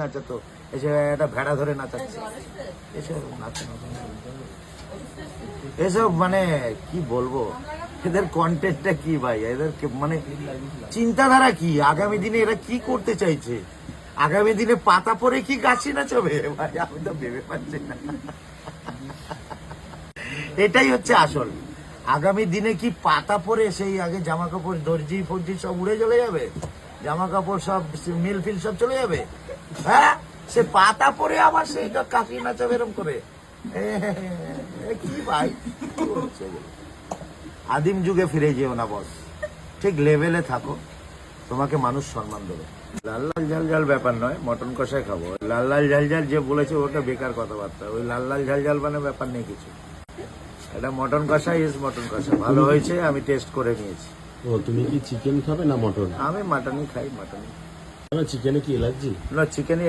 নাচাতো, এসে একটা ভেড়া ধরে নাচাচ্ছে, এসব নাচানো এসব মানে কি বলবো, এদের কন্টেন্টটা কি ভাই, এদের মানে চিন্তাধারা কি, আগামী দিনে এরা কি করতে চাইছে, আগামী দিনে পাতা পরে কি গাছি নাচাবে ভাই, আমি তো ভেবে পাচ্ছি না। এটাই হচ্ছে আসল, আগামী দিনে কি পাতা পরে সেই আগে জামা কাপড় দর্জি ফর্জি সব উড়ে চলে যাবে, জামা কাপড় সব মিল ফিল সব চলে যাবে, হ্যাঁ সে পাতা পরে আবার সেই কাকি নাচাবে এরম করে, কি ভাই আদিম যুগে ফিরে যেও না বস, ঠিক লেভেলে থাকো, তোমাকে মানুষ সম্মান দেবে। লাল লাল ঝাল ঝাল ব্যাপার নয়, মটন কষাই খাবো। লাল লাল ঝাল ঝাল যে বলেছে ওটা বেকার কথাবার্তা, ওই লাল লাল ঝাল ঝাল মানে ব্যাপার নেই কিছু, এটা মটন কষা ইজ মটন কষা, ভালো হয়েছে, আমি টেস্ট করে নিয়েছি। ও তুমি কি চিকেন খাবে না মটন? আমি মাটনই খাই, মাটনই। চিকেনে কি এলার্জি? না চিকেনই